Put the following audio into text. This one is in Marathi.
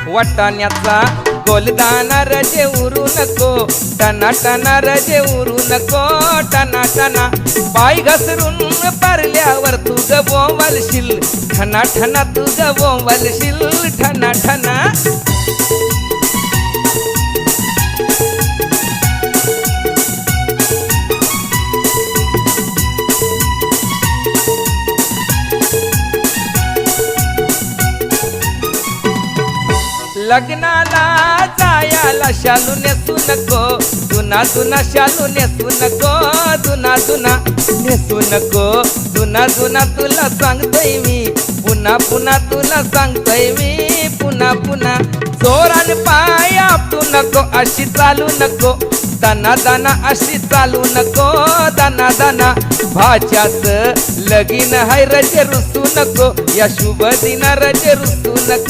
वाटाण्याचा गोलदाना रजे उरू नको, टना टना रजे उरू नको, टना टना पाय घसरून पारल्यावर तू गवलशील, ठना ठना तू गवलशील, ठना ठना. लग्नाला जायाला शालू नेसू नको, जुना जुना शालू नेसू नको, जुना जुना नेसू नको, जुना जुना तुला सांगतोय मी, पुन्हा पुन्हा तुला सांगतोय मी, पुन्हा पुन्हा. जोरान पाय आपटू नको, अशी चालू नको, दाना दाना अशी चालू नको, दाना दाना. भाच्याच लगीन हाय रजे रुसू नको, या शुभ दिना रजे रुसू नको.